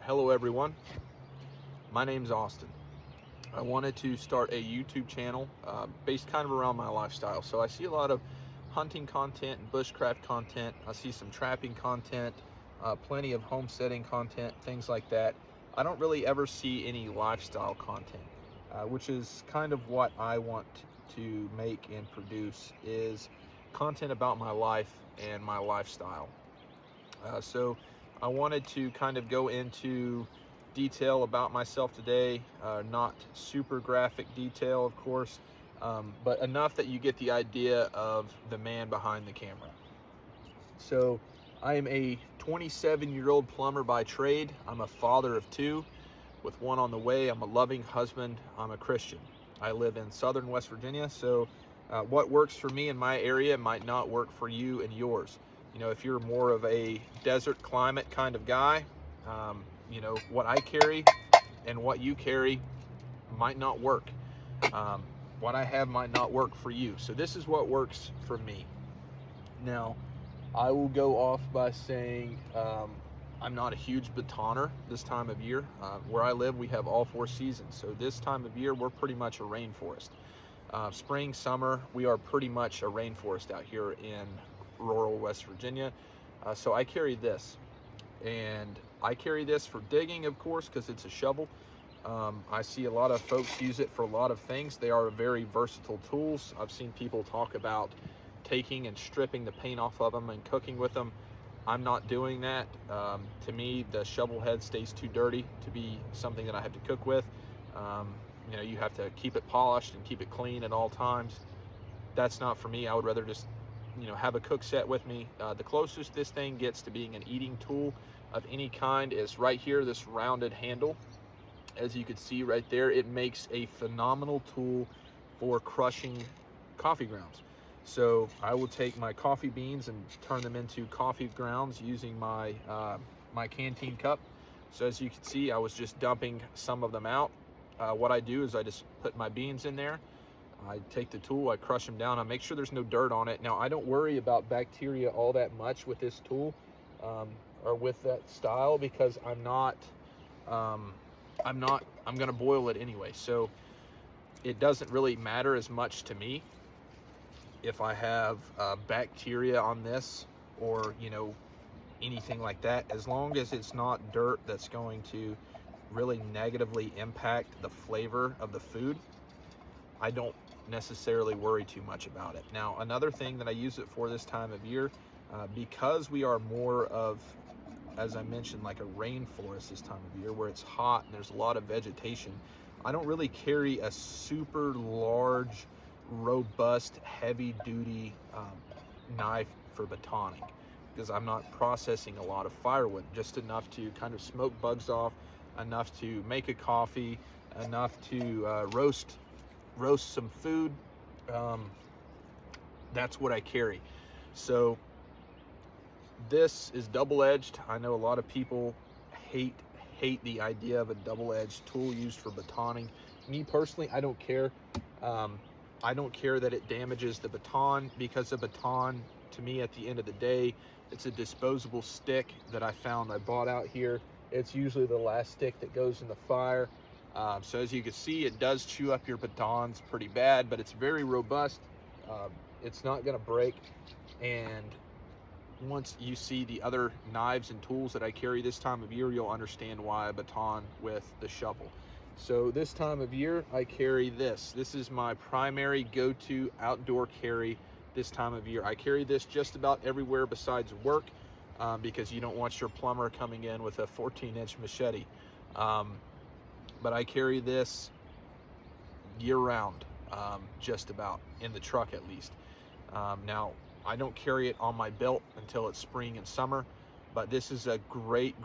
Hello everyone, my name's Austin. I wanted to start a YouTube channel based kind of around my lifestyle. So I see a lot of hunting content and bushcraft content. I see some trapping content, plenty of homesteading content, things like that. I don't really ever see any lifestyle content, which is kind of what I want to make and produce, is content about my life and my lifestyle. So I wanted to kind of go into detail about myself today, not super graphic detail, of course, but enough that you get the idea of the man behind the camera. So I am a 27-year-old plumber by trade. I'm a father of two with one on the way. I'm a loving husband. I'm a Christian. I live in southern West Virginia, so what works for me in my area might not work for you and yours. You know, if you're more of a desert climate kind of guy, you know, what I carry and what you carry might not work. What I have might not work for you. So this is what works for me. Now, I will go off by saying I'm not a huge batoner this time of year. Where I live, we have all four seasons. So this time of year, we're pretty much a rainforest. Spring, summer, we are pretty much a rainforest out here in rural West Virginia. So I carry this, and I carry this for digging, of course, because it's a shovel. I see a lot of folks use it for a lot of things. They are very versatile tools. I've seen people talk about taking and stripping the paint off of them and cooking with them. I'm not doing that. To me, the shovel head stays too dirty to be something that I have to cook with. You know, you have to keep it polished and keep it clean at all times. That's not for me. I would rather just, you know, have a cook set with me. The closest this thing gets to being an eating tool of any kind is right here, this rounded handle. As you can see right there, it makes a phenomenal tool for crushing coffee grounds. So I will take my coffee beans and turn them into coffee grounds using my my canteen cup. So as you can see, I was just dumping some of them out. What I do is I just put my beans in there. I take the tool, I crush them down, I make sure there's no dirt on it. Now, I don't worry about bacteria all that much with this tool or with that style, because I'm gonna boil it anyway. So it doesn't really matter as much to me if I have bacteria on this, or, you know, anything like that, as long as it's not dirt that's going to really negatively impact the flavor of the food. I don't necessarily worry too much about it. Now, another thing that I use it for this time of year, because we are more of, as I mentioned, like a rainforest this time of year, where it's hot and there's a lot of vegetation, I don't really carry a super large, robust, heavy duty knife for batoning, because I'm not processing a lot of firewood, just enough to kind of smoke bugs off, enough to make a coffee, enough to roast some food. That's what I carry. So this is double-edged. I know a lot of people hate the idea of a double-edged tool used for batoning. Me personally, I don't care. I don't care that it damages the baton, because the baton, to me, at the end of the day, it's a disposable stick that I found I bought out here. It's usually the last stick that goes in the fire. So as you can see, it does chew up your batons pretty bad, but it's very robust. It's not gonna break. And once you see the other knives and tools that I carry this time of year, you'll understand why I baton with the shovel. So this time of year, I carry this. This is my primary go-to outdoor carry this time of year. I carry this just about everywhere besides work, because you don't want your plumber coming in with a 14-inch machete. But I carry this year-round, just about, in the truck at least. Now, I don't carry it on my belt until it's spring and summer, but this is a great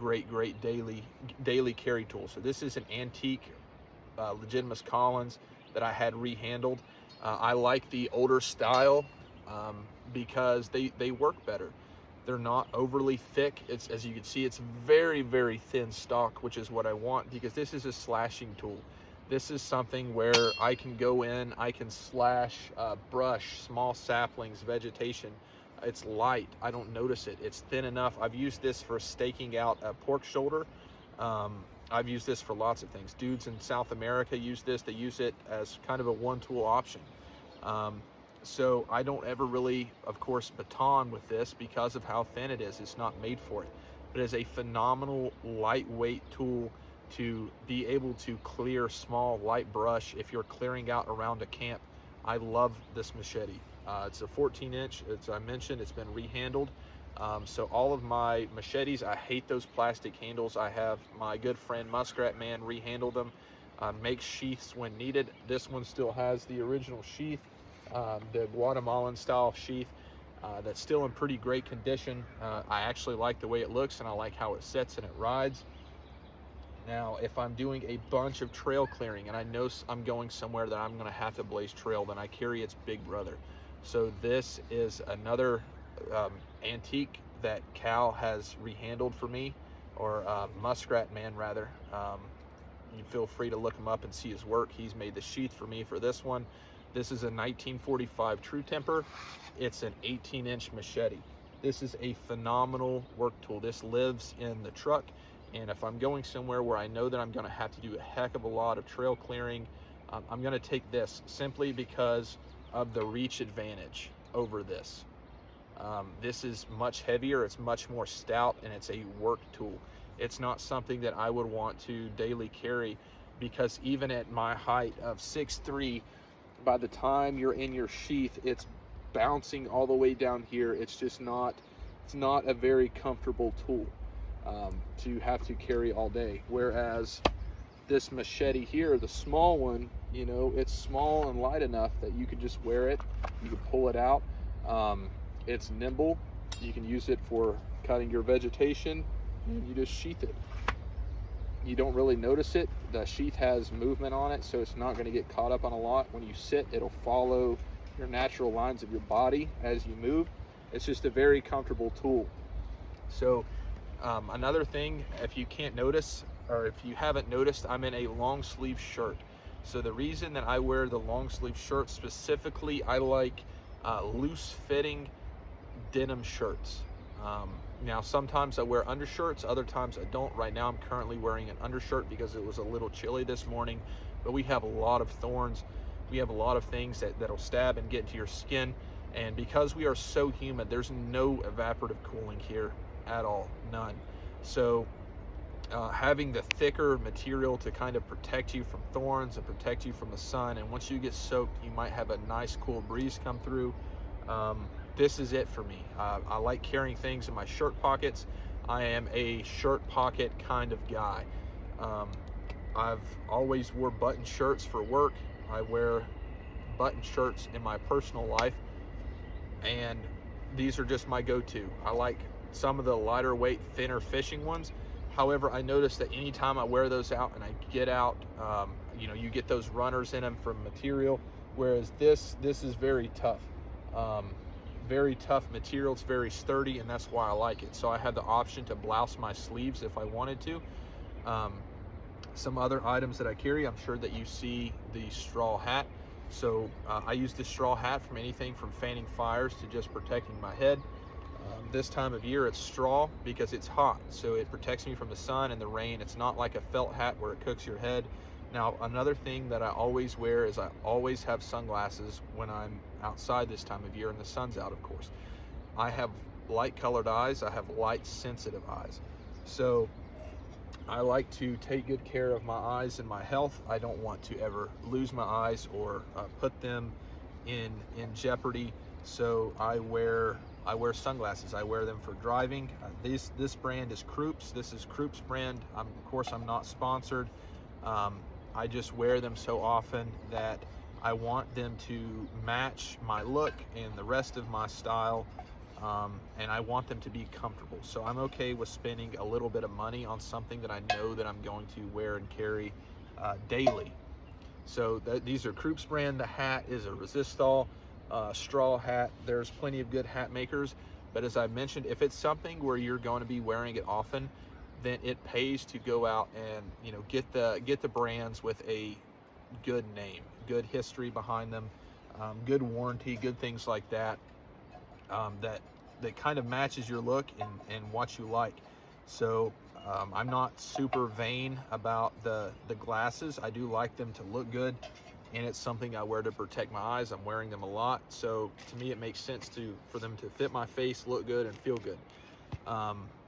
daily carry tool. So this is an antique Legitimus Collins that I had rehandled. I like the older style because they work better. They're not overly thick. It's, as you can see, it's very thin stock, which is what I want, because this is a slashing tool. This is something where I can go in, I can slash brush, small saplings, vegetation. It's light, I don't notice it. It's thin enough. I've used this for staking out a pork shoulder I've used this for lots of things. Dudes in South America use this. They use it as kind of a one-tool option. So I don't ever really, of course, baton with this because of how thin it is. It's not made for it. But it is a phenomenal lightweight tool to be able to clear small light brush if you're clearing out around a camp. I love this machete. It's a 14-inch. As I mentioned, it's been rehandled. So all of my machetes, I hate those plastic handles. I have my good friend Muskrat Man rehandle them, make sheaths when needed. This one still has the original sheath, the Guatemalan style sheath, that's still in pretty great condition. I actually like the way it looks, and I like how it sits and it rides. Now, if I'm doing a bunch of trail clearing and I know I'm going somewhere that I'm gonna have to blaze trail, then I carry its big brother. So this is another antique that Cal has rehandled for me, or Muskrat Man rather. You feel free to look him up and see his work. He's made the sheath for me for this one. This is a 1945 True Temper. It's an 18-inch machete. This is a phenomenal work tool. This lives in the truck, and if I'm going somewhere where I know that I'm going to have to do a heck of a lot of trail clearing, I'm going to take this simply because of the reach advantage over this. This is much heavier, it's much more stout, and it's a work tool. It's not something that I would want to daily carry, because even at my height of 6'3", by the time you're in your sheath, it's bouncing all the way down here. It's just not, it's not a very comfortable tool to have to carry all day. Whereas this machete here, the small one, you know, it's small and light enough that you could just wear it, you can pull it out. It's nimble. You can use it for cutting your vegetation, and you just sheath it. You don't really notice it. The sheath has movement on it, so it's not going to get caught up on a lot. When you sit, it'll follow your natural lines of your body as you move. It's just a very comfortable tool. So another thing, if you can't notice, or if you haven't noticed, I'm in a long sleeve shirt. So the reason that I wear the long sleeve shirt specifically, I like loose fitting denim shirts. Now sometimes I wear undershirts, other times I don't. Right now I'm currently wearing an undershirt because it was a little chilly this morning, but we have a lot of thorns. We have a lot of things that'll stab and get into your skin, and because we are so humid, there's no evaporative cooling here at all, none. So having the thicker material to kind of protect you from thorns and protect you from the sun, and once you get soaked, you might have a nice cool breeze come through. This is it for me. I like carrying things in my shirt pockets. I am a shirt pocket kind of guy. I've always wore button shirts for work. I wear button shirts in my personal life, and these are just my go-to. I like some of the lighter weight, thinner fishing ones. However, I notice that anytime I wear those out and I get out, you know, you get those runners in them from material, whereas this is very tough. Very tough material. It's very sturdy, and that's why I like it. So I have the option to blouse my sleeves if I wanted to. Some other items that I carry, I'm sure that you see the straw hat. So I use the straw hat from anything from fanning fires to just protecting my head. This time of year it's straw because it's hot, so it protects me from the sun and the rain. It's not like a felt hat where it cooks your head. Now, another thing that I always wear is I always have sunglasses when I'm outside this time of year and the sun's out, of course. I have light colored eyes, I have light sensitive eyes. So I like to take good care of my eyes and my health. I don't want to ever lose my eyes or put them in jeopardy. So I wear sunglasses. I wear them for driving. This brand is Krups. This is Krups brand. Of course, I'm not sponsored. I just wear them so often that I want them to match my look and the rest of my style, and I want them to be comfortable. So I'm okay with spending a little bit of money on something that I know that I'm going to wear and carry daily. So these are Krups brand. The hat is a Resistol straw hat. There's plenty of good hat makers, but as I mentioned, if it's something where you're going to be wearing it often, then it pays to go out and, you know, get the brands with a good name, good history behind them, good warranty, good things like that, that kind of matches your look and what you like. So I'm not super vain about the glasses. I do like them to look good, and it's something I wear to protect my eyes. I'm wearing them a lot, so to me it makes sense for them to fit my face, look good, and feel good.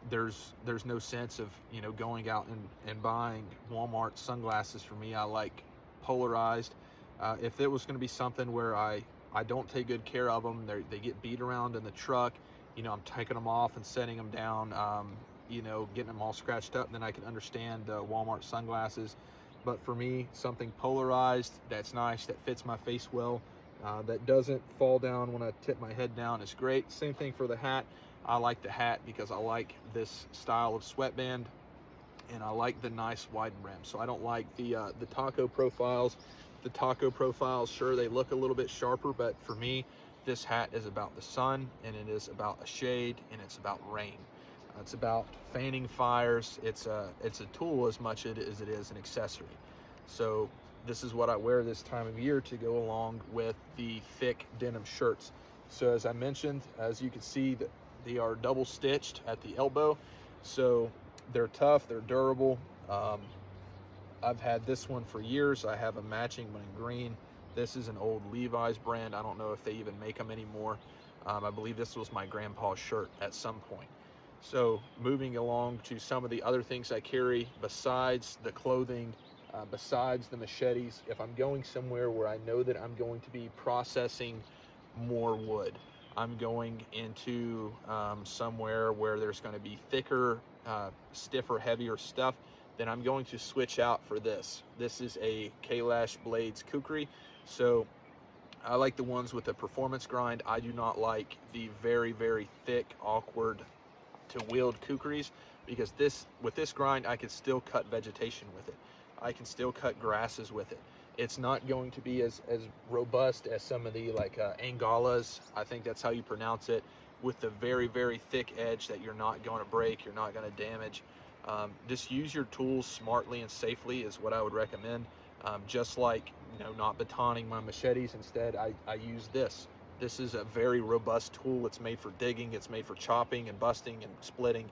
There's no sense of, you know, going out and buying Walmart sunglasses. For me, I like polarized. If it was going to be something where I don't take good care of them, they get beat around in the truck, you know, I'm taking them off and setting them down, you know, getting them all scratched up, then I can understand Walmart sunglasses. But for me, something polarized that's nice, that fits my face well, that doesn't fall down when I tip my head down is great. Same thing for the hat. I like the hat because I like this style of sweatband, and I like the nice wide brim. So I don't like the taco profiles. The taco profiles, sure, they look a little bit sharper, but for me, this hat is about the sun, and it is about a shade, and it's about rain. It's about fanning fires. It's a tool as much as it is an accessory. So this is what I wear this time of year to go along with the thick denim shirts. So as I mentioned, as you can see, that they are double stitched at the elbow, so they're tough, they're durable. I've had this one for years. I have a matching one in green. This is an old Levi's brand. I don't know if they even make them anymore. I believe this was my grandpa's shirt at some point. So moving along to some of the other things I carry besides the clothing, besides the machetes, if I'm going somewhere where I know that I'm going to be processing more wood, I'm going into somewhere where there's going to be thicker, stiffer, heavier stuff, then I'm going to switch out for this. This is a Kalash Blades Kukri. So I like the ones with the performance grind. I do not like the very, very thick, awkward to wield Kukris, because with this grind I can still cut vegetation with it. I can still cut grasses with it. It's not going to be as robust as some of the Angalas, I think that's how you pronounce it, with the very, very thick edge that you're not going to break, you're not going to damage. Just use your tools smartly and safely is what I would recommend. Just like, you know, not batoning my machetes, instead I use this. This is a very robust tool. It's made for digging, it's made for chopping and busting and splitting.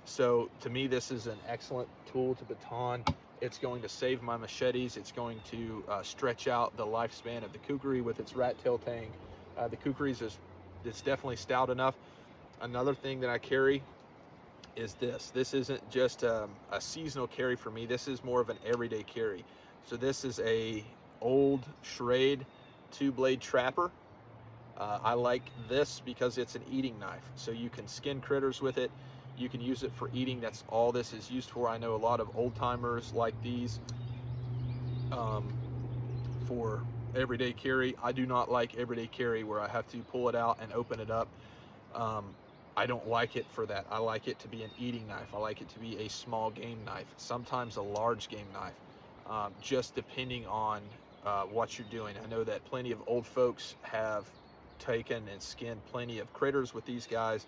So to me, this is an excellent tool to baton. It's going to save my machetes. It's going to stretch out the lifespan of the Kukri with its rat tail tang. The Kukri's it's definitely stout enough. Another thing that I carry is this. This isn't just a seasonal carry for me. This is more of an everyday carry. So this is a old Schrade 2-blade trapper. I like this because it's an eating knife. So you can skin critters with it. You can use it for eating. That's all this is used for. I know a lot of old timers like these for everyday carry. I do not like everyday carry where I have to pull it out and open it up. I don't like it for that. I like it to be an eating knife. I like it to be a small game knife, sometimes a large game knife, just depending on what you're doing. I know that plenty of old folks have taken and skinned plenty of critters with these guys.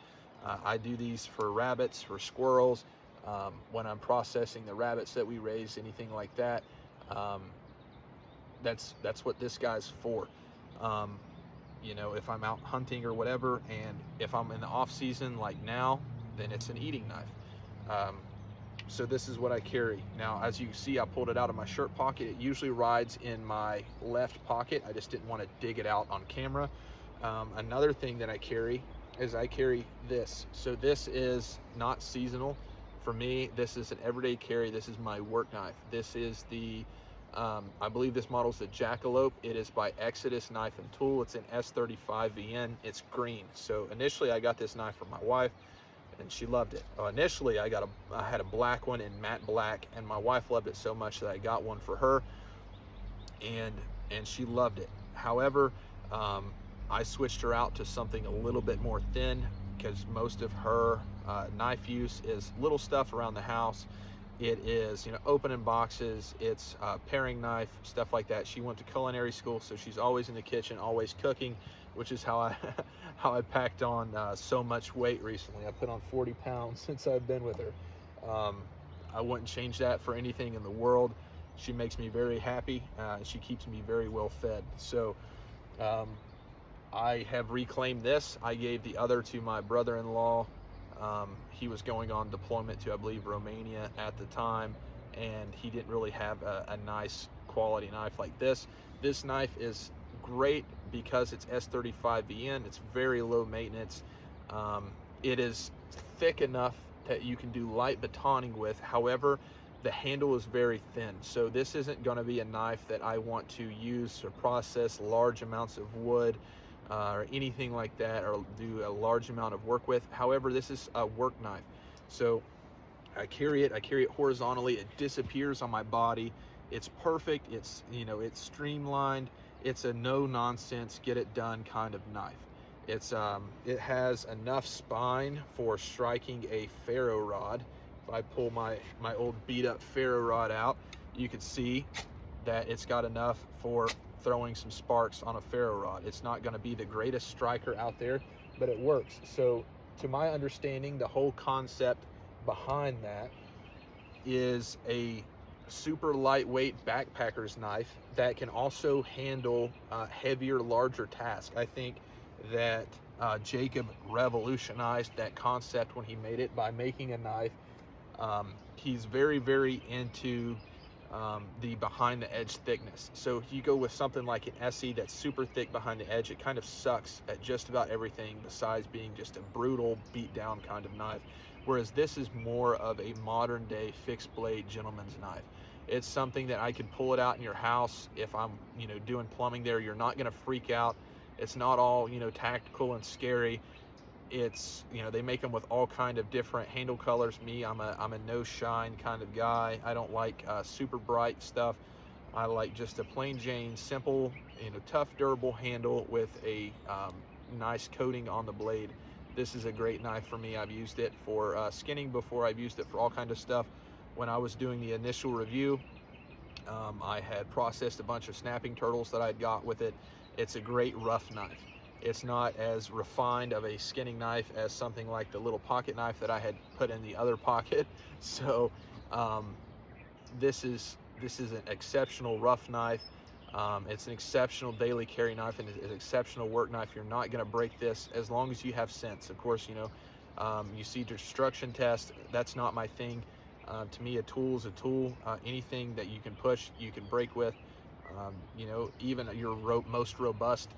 I do these for rabbits, for squirrels, when I'm processing the rabbits that we raise, anything like that. That's what this guy's for. You know, if I'm out hunting or whatever, and if I'm in the off season like now, then it's an eating knife. So this is what I carry. Now, as you see, I pulled it out of my shirt pocket. It usually rides in my left pocket. I just didn't want to dig it out on camera. Another thing that I carry is I carry this. So this is not seasonal. For me, this is an everyday carry. This is my work knife. This is the, I believe this model is the Jackalope. It is by Exodus Knife and Tool. It's an S35VN. It's green. So initially I got this knife for my wife and she loved it. Initially I had a black one in matte black, and my wife loved it so much that I got one for her, and she loved it. However, I switched her out to something a little bit more thin, because most of her knife use is little stuff around the house. It is, you know, opening boxes, it's paring knife, stuff like that. She went to culinary school, so she's always in the kitchen, always cooking, which is how I how I packed on so much weight recently. I put on 40 pounds since I've been with her. I wouldn't change that for anything in the world. She makes me very happy. She keeps me very well fed. So I have reclaimed this. I gave the other to my brother-in-law He was going on deployment to, I believe, Romania at the time, and he didn't really have a nice quality knife like this. This knife is great because it's S35VN. It's very low maintenance. It is thick enough that you can do light batoning with. However, the handle is very thin, so this isn't going to be a knife that I want to use to process large amounts of wood or anything like that, or do a large amount of work with. However, this is a work knife, so I carry it horizontally. It disappears on my body. It's perfect. It's, you know, it's streamlined. It's a no nonsense, get it done kind of knife. It has enough spine for striking a ferro rod. If I pull my old beat up ferro rod out, you can see that it's got enough for throwing some sparks on a ferro rod. It's not going to be the greatest striker out there, but it works. So to my understanding, the whole concept behind that is a super lightweight backpacker's knife that can also handle heavier, larger tasks. I think that Jacob revolutionized that concept when he made it by making a knife. He's very, very into the behind the edge thickness. So if you go with something like an SE that's super thick behind the edge, it kind of sucks at just about everything besides being just a brutal beat down kind of knife. Whereas this is more of a modern day fixed blade gentleman's knife. It's something that I could pull it out in your house if I'm, you know, doing plumbing there. You're not going to freak out. It's not all, you know, tactical and scary. It's, you know, they make them with all kind of different handle colors. Me, I'm a no shine kind of guy. I don't like super bright stuff. I like just a plain Jane, simple, you know, tough, durable handle with a nice coating on the blade. This is a great knife for me. I've used it for skinning before. I've used it for all kind of stuff. When I was doing the initial review, I had processed a bunch of snapping turtles that I'd got with it. It's a great rough knife. It's not as refined of a skinning knife as something like the little pocket knife that I had put in the other pocket. So this is an exceptional rough knife. It's an exceptional daily carry knife, and it's an exceptional work knife. You're not going to break this as long as you have sense. Of course, you know, you see destruction test. That's not my thing. To me, a tool is a tool. Anything that you can push, you can break with. You know, even your most robust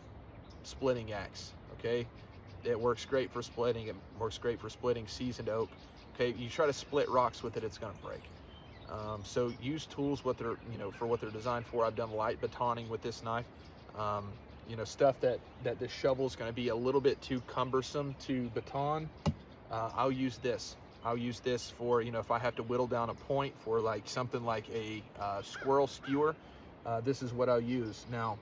splitting axe, okay? It works great for splitting. It works great for splitting seasoned oak. Okay, you try to split rocks with it, it's going to break. So use tools what they're, you know, for what they're designed for. I've done light batoning with this knife. You know, stuff that this shovel is going to be a little bit too cumbersome to baton. I'll use this. I'll use this for, you know, if I have to whittle down a point for like something like a squirrel skewer, this is what I'll use. Now,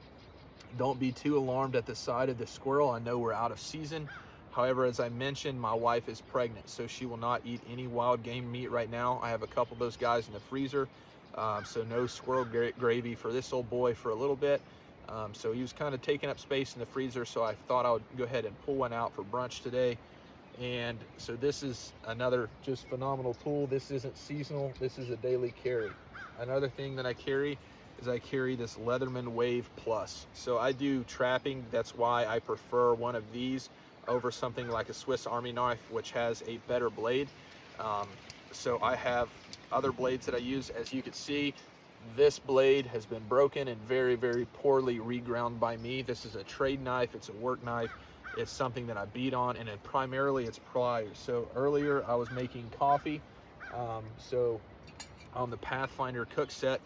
don't be too alarmed at the side of the squirrel. I know we're out of season. However, as I mentioned, my wife is pregnant, so she will not eat any wild game meat right now. I have a couple of those guys in the freezer, so no squirrel gravy for this old boy for a little bit. So he was kind of taking up space in the freezer, so I thought I would go ahead and pull one out for brunch today. And so this is another just phenomenal tool. This isn't seasonal. This is a daily carry. Another thing that I carry is I carry this Leatherman Wave Plus. So I do trapping. That's why I prefer one of these over something like a Swiss Army knife, which has a better blade. So I have other blades that I use. As you can see, this blade has been broken and very, very poorly reground by me. This is a trade knife. It's a work knife. It's something that I beat on, and primarily it's pliers. So earlier I was making coffee. So on the Pathfinder cook set,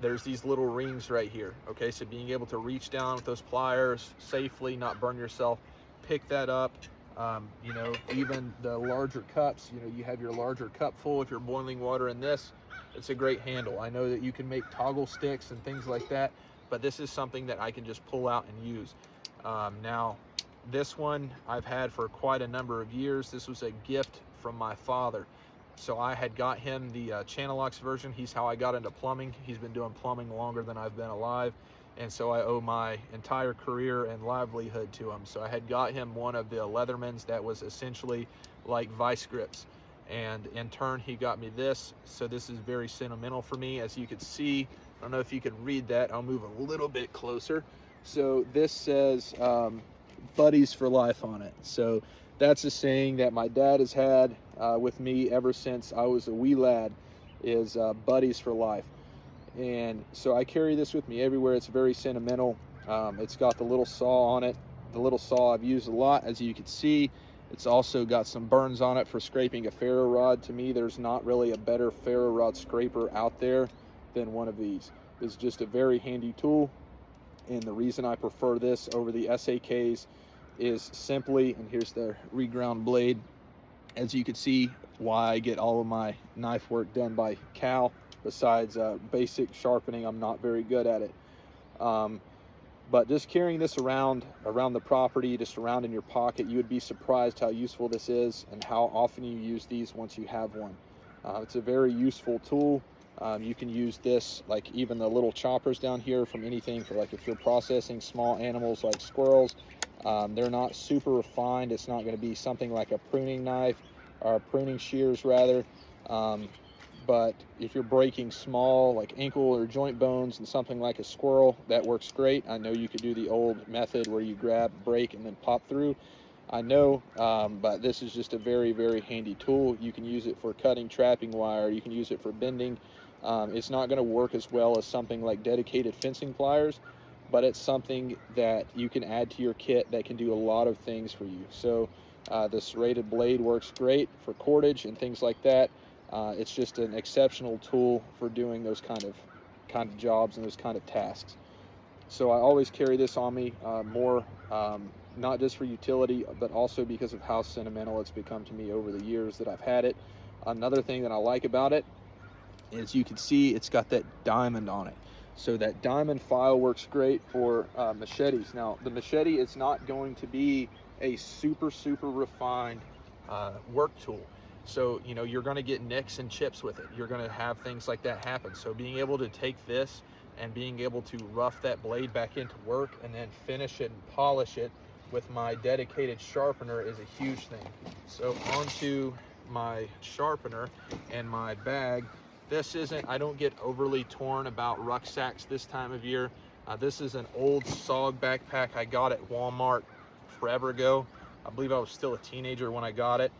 there's these little rings right here. Okay, so being able to reach down with those pliers safely, not burn yourself, pick that up. You know, even the larger cups, you know, you have your larger cup full if you're boiling water in this. It's a great handle. I know that you can make toggle sticks and things like that, but this is something that I can just pull out and use. Now, this one I've had for quite a number of years. This was a gift from my father. So I had got him the Channelux version. He's how I got into plumbing. He's been doing plumbing longer than I've been alive. And so I owe my entire career and livelihood to him. So I had got him one of the Leathermans that was essentially like vice grips. And in turn, he got me this. So this is very sentimental for me. As you can see, I don't know if you can read that. I'll move a little bit closer. So this says, Buddies for Life on it. So That's a saying that my dad has had with me ever since I was a wee lad, is buddies for life. And so I carry this with me everywhere. It's very sentimental. It's got the little saw on it. The little saw I've used a lot, as you can see. It's also got some burns on it for scraping a ferro rod. To me, there's not really a better ferro rod scraper out there than one of these. It's just a very handy tool. And the reason I prefer this over the SAKs is simply, and here's the reground blade, as you can see, why I get all of my knife work done by Cal. Besides basic sharpening, I'm not very good at it. But just carrying this around the property, just around in your pocket, you would be surprised how useful this is and how often you use these once you have one. It's a very useful tool. You can use this, like even the little choppers down here, from anything for, like, if you're processing small animals like squirrels. They're not super refined. It's not going to be something like a pruning knife, or pruning shears rather. But if you're breaking small, like ankle or joint bones and something like a squirrel, that works great. I know you could do the old method where you grab, break, and then pop through. I know, but this is just a very, very handy tool. You can use it for cutting trapping wire. You can use it for bending. It's not going to work as well as something like dedicated fencing pliers, but it's something that you can add to your kit that can do a lot of things for you. So the serrated blade works great for cordage and things like that. It's just an exceptional tool for doing those kind of jobs and those kind of tasks. So I always carry this on me, not just for utility, but also because of how sentimental it's become to me over the years that I've had it. Another thing that I like about it is, you can see it's got that diamond on it. So that diamond file works great for machetes. Now, the machete is not going to be a super refined work tool. So, you know, you're going to get nicks and chips with it. You're going to have things like that happen. So being able to take this and being able to rough that blade back into work and then finish it and polish it with my dedicated sharpener is a huge thing. So onto my sharpener and my bag. I don't get overly torn about rucksacks this time of year. This is an old SOG backpack I got at Walmart forever ago. I believe I was still a teenager when I got it.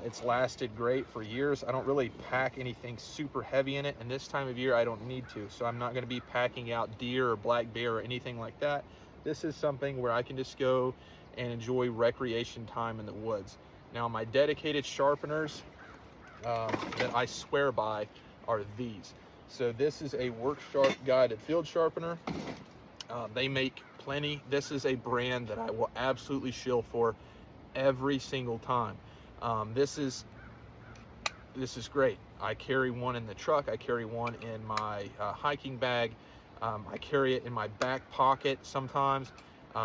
It's lasted great for years. I don't really pack anything super heavy in it, and this time of year I don't need to, so I'm not going to be packing out deer or black bear or anything like that. This is something where I can just go and enjoy recreation time in the woods. Now, my dedicated sharpeners that I swear by are these. So this is a WorkSharp guided field sharpener. They make plenty. This is a brand that I will absolutely shill for every single time. This is great. I carry one in the truck. I carry one in my hiking bag. I carry it in my back pocket sometimes.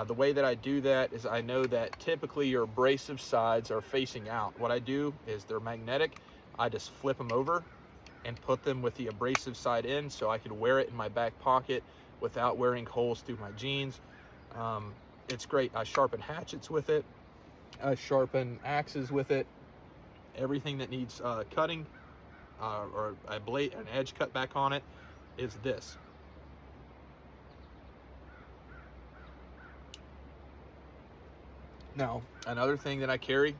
The way that I do that is, I know that typically your abrasive sides are facing out. What I do is, they're magnetic. I just flip them over and put them with the abrasive side in, so I can wear it in my back pocket without wearing holes through my jeans. It's great. I sharpen hatchets with it. I sharpen axes with it. Everything that needs cutting or an edge cut back on it is this. Now, another thing that I carry,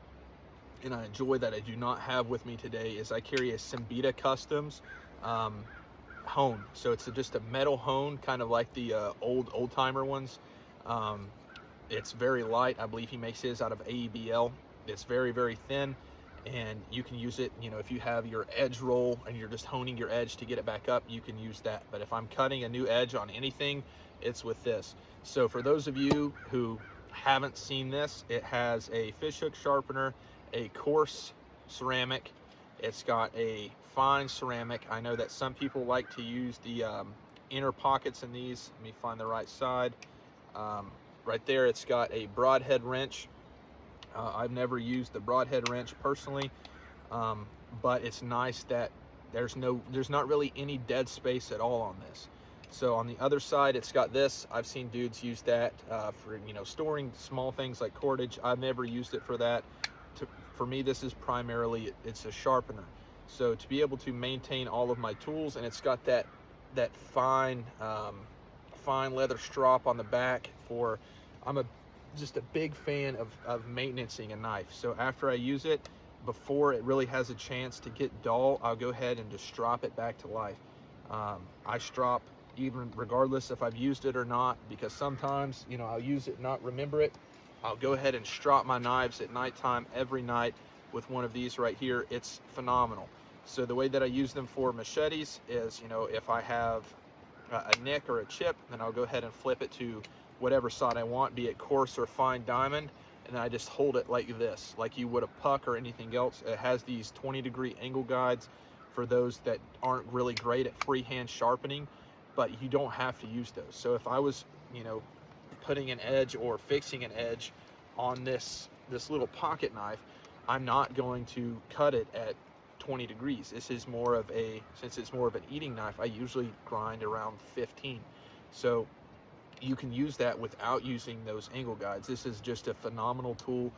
and I enjoy, that I do not have with me today, is I carry a Simbita Customs hone. So it's just a metal hone, kind of like the old timer ones. It's very light. I believe he makes his out of AEBL. It's very, very thin, and you can use it, you know, if you have your edge roll and you're just honing your edge to get it back up, you can use that. But if I'm cutting a new edge on anything, it's with this. So for those of you who haven't seen this, it has a fishhook sharpener, a coarse ceramic, it's got a fine ceramic. I know that some people like to use the inner pockets in these. Let me find the right side. Right there, it's got a broadhead wrench. I've never used the broadhead wrench personally, but it's nice that there's not really any dead space at all on this. So on the other side, it's got this. I've seen dudes use that for, you know, storing small things like cordage. I've never used it for that. For me, this is primarily, it's a sharpener. So to be able to maintain all of my tools, and it's got that fine leather strap on the back for, I'm a just a big fan of maintaining a knife. So after I use it, before it really has a chance to get dull, I'll go ahead and just strop it back to life. I strop even regardless if I've used it or not, because sometimes, you know, I'll use it and not remember it. I'll go ahead and strop my knives at nighttime every night with one of these right here. It's phenomenal. So the way that I use them for machetes is, you know, if I have a nick or a chip, then I'll go ahead and flip it to whatever side I want, be it coarse or fine diamond, and then I just hold it like this, like you would a puck or anything else. It has these 20-degree angle guides for those that aren't really great at freehand sharpening, but you don't have to use those. So if I was, you know, putting an edge or fixing an edge on this little pocket knife, I'm not going to cut it at 20 degrees. This is more of a, since it's more of an eating knife, I usually grind around 15. So you can use that without using those angle guides. This is just a phenomenal tool.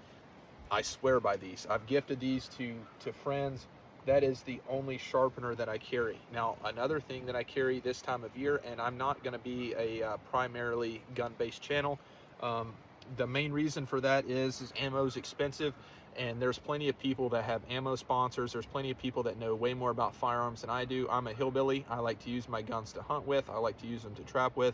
I swear by these. I've gifted these to friends. That is the only sharpener that I carry. Now, another thing that I carry this time of year, and I'm not going to be a primarily gun-based channel. The main reason for that is ammo is expensive, and there's plenty of people that have ammo sponsors. There's plenty of people that know way more about firearms than I do. I'm a hillbilly. I like to use my guns to hunt with. I like to use them to trap with.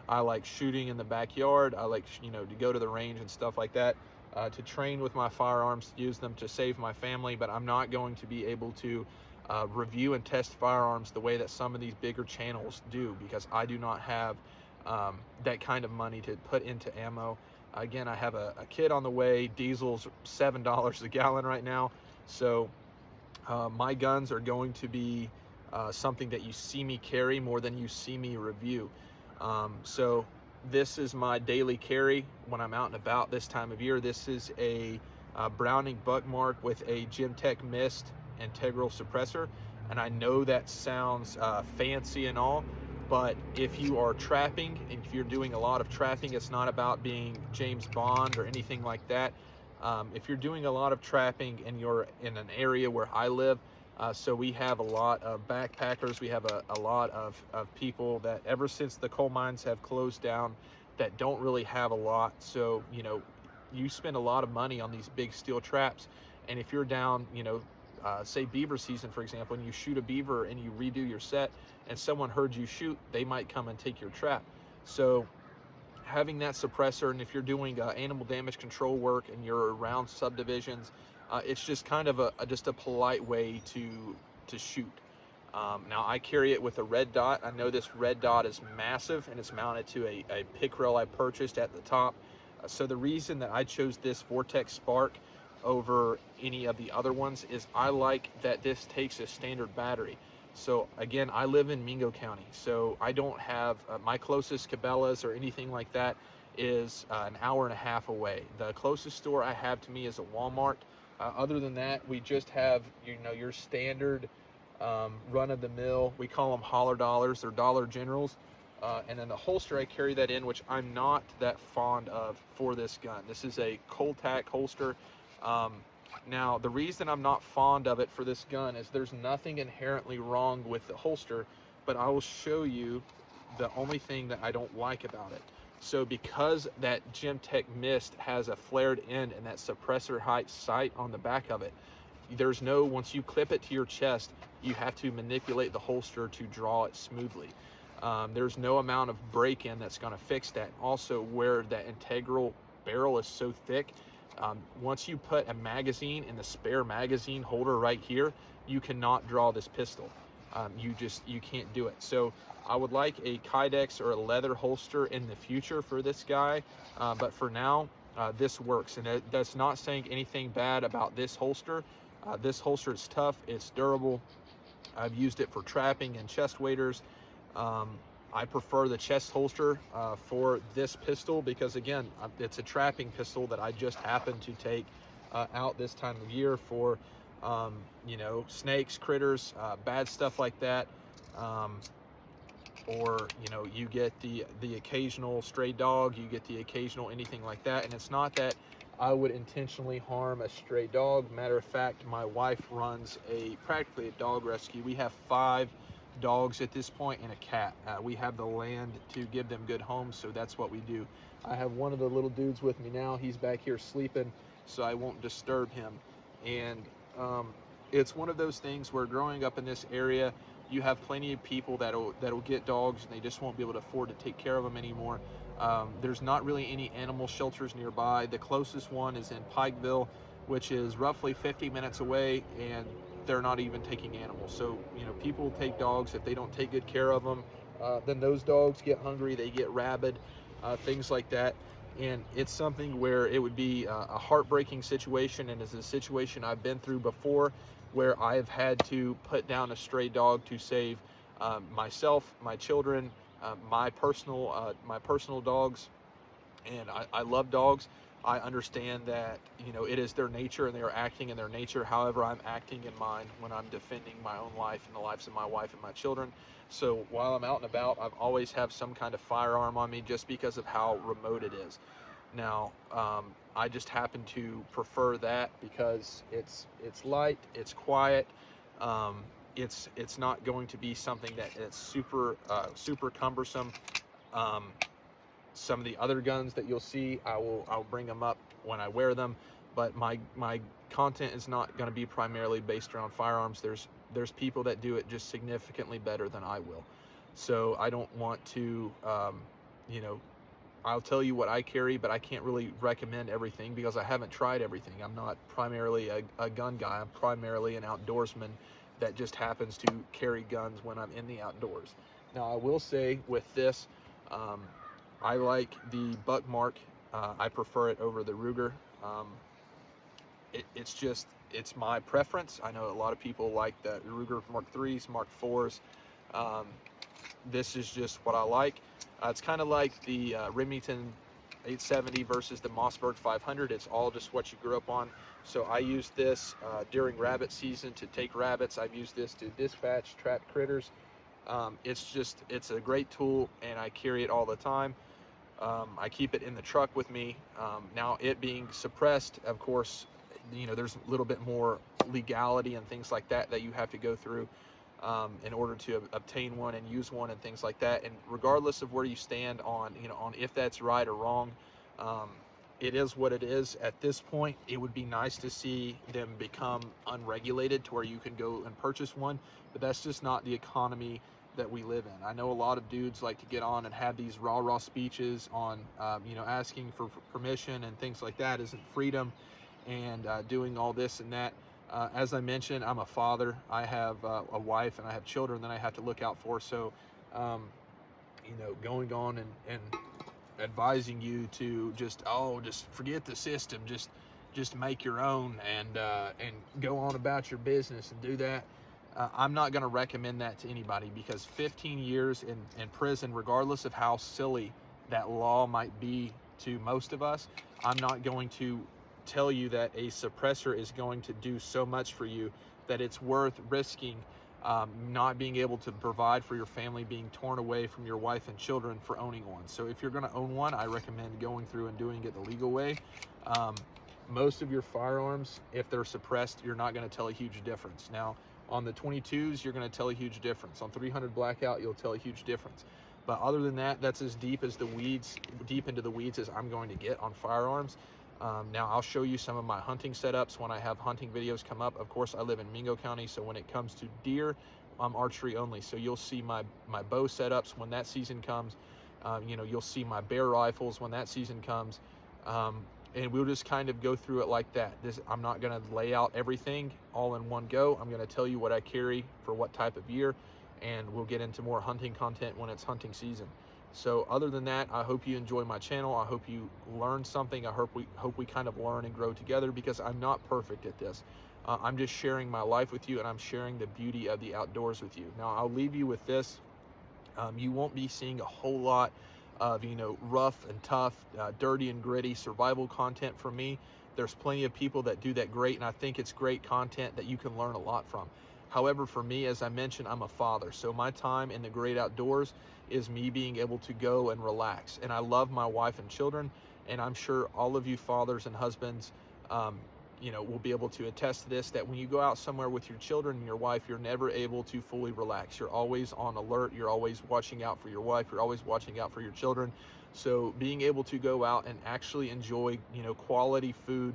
I like shooting in the backyard. I like, you know, to go to the range and stuff like that. To train with my firearms, to use them to save my family, but I'm not going to be able to review and test firearms the way that some of these bigger channels do, because I do not have that kind of money to put into ammo. Again, I have a kid on the way. Diesel's $7 a gallon right now, so my guns are going to be something that you see me carry more than you see me review. So this is my daily carry when I'm out and about this time of year. This is a Browning Buckmark with a Gemtech Mist integral suppressor, and I know that sounds fancy and all, but if you are trapping and if you're doing a lot of trapping, it's not about being James Bond or anything like that. If you're doing a lot of trapping and you're in an area where I live, so we have a lot of backpackers. We have a lot of people that ever since the coal mines have closed down that don't really have a lot. So, you know, you spend a lot of money on these big steel traps. And if you're down, you know, say beaver season, for example, and you shoot a beaver and you redo your set and someone heard you shoot, they might come and take your trap. So having that suppressor, and if you're doing animal damage control work and you're around subdivisions, it's just kind of just a polite way to shoot. Now I carry it with a red dot. I know this red dot is massive, and it's mounted to a pick rail I purchased at the top. So the reason that I chose this Vortex Spark over any of the other ones is I like that this takes a standard battery. So again, I live in Mingo County, so I don't have my closest Cabela's or anything like that is an hour and a half away. The closest store I have to me is a Walmart. Other than that, we just have, you know, your standard run-of-the-mill. We call them holler dollars. They're Dollar Generals. And then the holster, I carry that in, which I'm not that fond of for this gun. This is a Coltac holster. Now, the reason I'm not fond of it for this gun is there's nothing inherently wrong with the holster, but I will show you the only thing that I don't like about it. So because that Gemtech Mist has a flared end and that suppressor height sight on the back of it, there's no, once you clip it to your chest, you have to manipulate the holster to draw it smoothly. There's no amount of break-in that's going to fix that. Also, where that integral barrel is so thick, once you put a magazine in the spare magazine holder right here, you cannot draw this pistol. You can't do it. So I would like a Kydex or a leather holster in the future for this guy, but for now, this works. And that's not saying anything bad about this holster. This holster is tough, it's durable. I've used it for trapping and chest waders. I prefer the chest holster for this pistol because, again, it's a trapping pistol that I just happen to take out this time of year for, you know, snakes, critters, bad stuff like that. Or, you know, you get the occasional stray dog, you get the occasional anything like that. And it's not that I would intentionally harm a stray dog. Matter of fact, my wife runs practically a dog rescue. We have 5 dogs at this point and a cat. We have the land to give them good homes, so that's what we do. I have one of the little dudes with me now. He's back here sleeping, so I won't disturb him. And it's one of those things where growing up in this area, you have plenty of people that'll get dogs and they just won't be able to afford to take care of them anymore. There's not really any animal shelters nearby. The closest one is in Pikeville, which is roughly 50 minutes away, and they're not even taking animals. So, you know, people take dogs. If they don't take good care of them, then those dogs get hungry, they get rabid, things like that. And it's something where it would be a heartbreaking situation, and it's a situation I've been through before, where I've had to put down a stray dog to save myself, my children, my personal dogs. And I love dogs. I understand that, you know, it is their nature and they are acting in their nature. However, I'm acting in mine when I'm defending my own life and the lives of my wife and my children. So while I'm out and about, I've always have some kind of firearm on me just because of how remote it is. Now, I just happen to prefer that because it's light, it's quiet, it's not going to be something that it's super cumbersome. Some of the other guns that you'll see, I'll bring them up when I wear them, but my content is not going to be primarily based around firearms. There's people that do it just significantly better than I will. So I don't want to, you know, I'll tell you what I carry, but I can't really recommend everything because I haven't tried everything. I'm not primarily a gun guy. I'm primarily an outdoorsman that just happens to carry guns when I'm in the outdoors. Now, I will say with this, I like the Buckmark. I prefer it over the Ruger. It's my preference. I know a lot of people like the Ruger Mark IIIs, Mark IVs. This is just what I like. It's kind of like the Remington 870 versus the Mossberg 500. It's all just what you grew up on. So I use this during rabbit season to take rabbits. I've used this to dispatch trapped critters. It's a great tool, and I carry it all the time. I keep it in the truck with me. Now, it being suppressed, of course, you know, there's a little bit more legality and things like that you have to go through in order to obtain one and use one and things like that. And regardless of where you stand on, you know, on if that's right or wrong, it is what it is. At this point, it would be nice to see them become unregulated to where you can go and purchase one, but that's just not the economy that we live in. I know a lot of dudes like to get on and have these raw speeches on, you know, asking for permission and things like that isn't freedom, and doing all this and that. As I mentioned, I'm a father. I have a wife and I have children that I have to look out for. So, you know, going on and advising you to just forget the system, just make your own and go on about your business and do that. I'm not going to recommend that to anybody, because 15 years in prison, regardless of how silly that law might be to most of us, I'm not going to tell you that a suppressor is going to do so much for you that it's worth risking not being able to provide for your family, being torn away from your wife and children for owning one. So if you're going to own one, I recommend going through and doing it the legal way. Most of your firearms, if they're suppressed, you're not going to tell a huge difference. Now, on the 22s, you're going to tell a huge difference. On 300 Blackout, you'll tell a huge difference. But other than that, that's as deep into the weeds as I'm going to get on firearms. Now, I'll show you some of my hunting setups when I have hunting videos come up. Of course, I live in Mingo County, so when it comes to deer, I'm archery only. So you'll see my bow setups when that season comes. You know, you'll see my bear rifles when that season comes. And we'll just kind of go through it like that. I'm not going to lay out everything all in one go. I'm going to tell you what I carry for what type of year, and we'll get into more hunting content when it's hunting season. So other than that, I hope you enjoy my channel. I hope you learn something. I hope we kind of learn and grow together, because I'm not perfect at this. I'm just sharing my life with you, and I'm sharing the beauty of the outdoors with you. Now, I'll leave you with this. You won't be seeing a whole lot of, you know, rough and tough, dirty and gritty survival content from me. There's plenty of people that do that great, and I think it's great content that you can learn a lot from. However, for me, as I mentioned, I'm a father, so my time in the great outdoors is me being able to go and relax. And I love my wife and children, and I'm sure all of you fathers and husbands, will be able to attest to this, that when you go out somewhere with your children and your wife, you're never able to fully relax. You're always on alert. You're always watching out for your wife. You're always watching out for your children. So being able to go out and actually enjoy, quality food,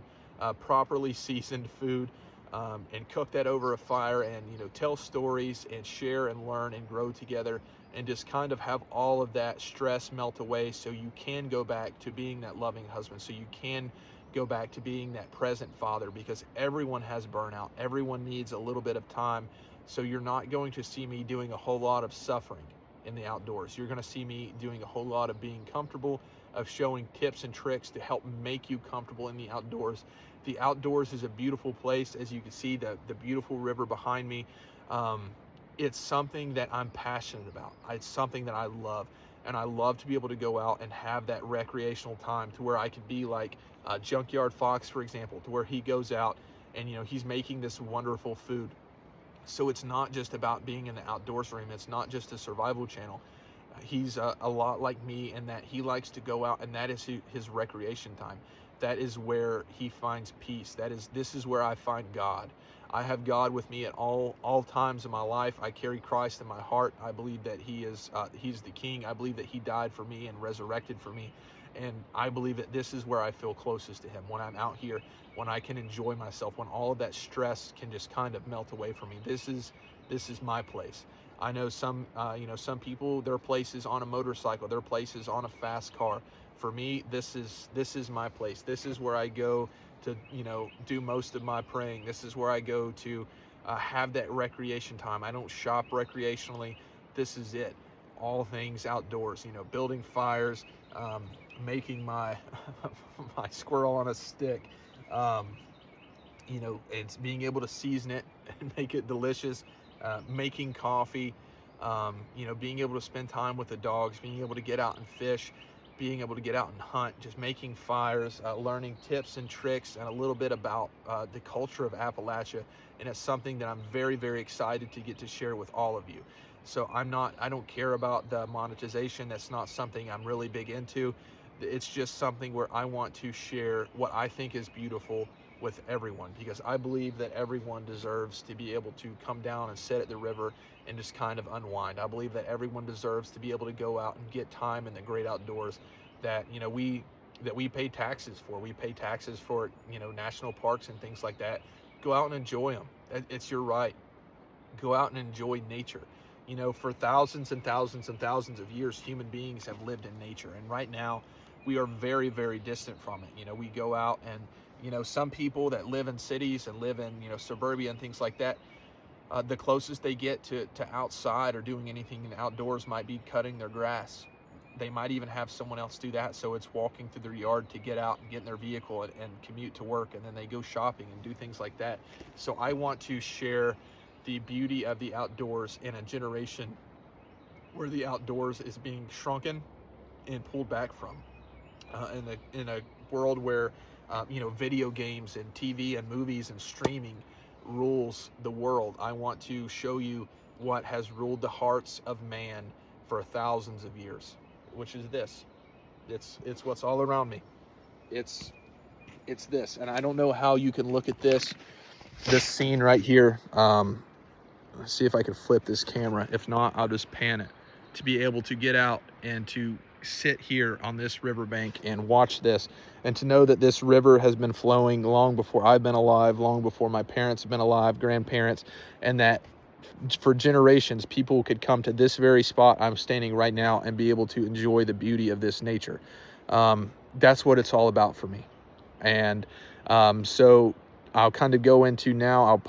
properly seasoned food, and cook that over a fire, and tell stories and share and learn and grow together, and just kind of have all of that stress melt away, so you can go back to being that loving husband, so you can go back to being that present father, because everyone has burnout. Everyone needs a little bit of time. So you're not going to see me doing a whole lot of suffering in the outdoors. You're going to see me doing a whole lot of being comfortable, of showing tips and tricks to help make you comfortable in the outdoors. The outdoors is a beautiful place. As you can see, the beautiful river behind me. It's something that I'm passionate about. It's something that I love. And I love to be able to go out and have that recreational time, to where I could be like Junkyard Fox, for example, to where he goes out and he's making this wonderful food. So it's not just about being in the outdoors for him. It's not just a survival channel. He's a lot like me in that he likes to go out, and that is his recreation time. That is where he finds peace. This is where I find God. I have God with me at all times in my life. I carry Christ in my heart. I believe that he's the King. I believe that he died for me and resurrected for me. And I believe that this is where I feel closest to him, when I'm out here, when I can enjoy myself, when all of that stress can just kind of melt away from me. This is my place. I know some people, their place is on a motorcycle, their place is on a fast car. For me, this is my place. This is where I go to, do most of my praying. This is where I go to have that recreation time. I don't shop recreationally. This is it. All things outdoors, building fires, making my my squirrel on a stick, it's being able to season it and make it delicious, making coffee, being able to spend time with the dogs, being able to get out and fish, being able to get out and hunt, just making fires, learning tips and tricks, and a little bit about the culture of Appalachia. And it's something that I'm very, very excited to get to share with all of you. So I don't care about the monetization. That's not something I'm really big into. It's just something where I want to share what I think is beautiful with everyone, because I believe that everyone deserves to be able to come down and sit at the river and just kind of unwind. I believe that everyone deserves to be able to go out and get time in the great outdoors that we pay taxes for. We pay taxes for national parks and things like that. Go out and enjoy them. It's your right. Go out and enjoy nature. For thousands and thousands and thousands of years, human beings have lived in nature, and right now we are very, very distant from it. We go out and some people that live in cities and live in suburbia and things like that, the closest they get to outside or doing anything in the outdoors might be cutting their grass. They might even have someone else do that, so it's walking through their yard to get out and get in their vehicle and commute to work, and then they go shopping and do things like that. So I want to share the beauty of the outdoors in a generation where the outdoors is being shrunken and pulled back from. In a world where video games and TV and movies and streaming rules the world, I want to show you what has ruled the hearts of man for thousands of years, which is this. It's what's all around me. It's this, and I don't know how you can look at this scene right here. Let's see if I can flip this camera. If not, I'll just pan it, to be able to get out and to sit here on this riverbank and watch this, and to know that this river has been flowing long before I've been alive, long before my parents have been alive, grandparents, and that for generations people could come to this very spot I'm standing right now and be able to enjoy the beauty of this nature. That's what it's all about for me. And so I'll kind of go into now, I'll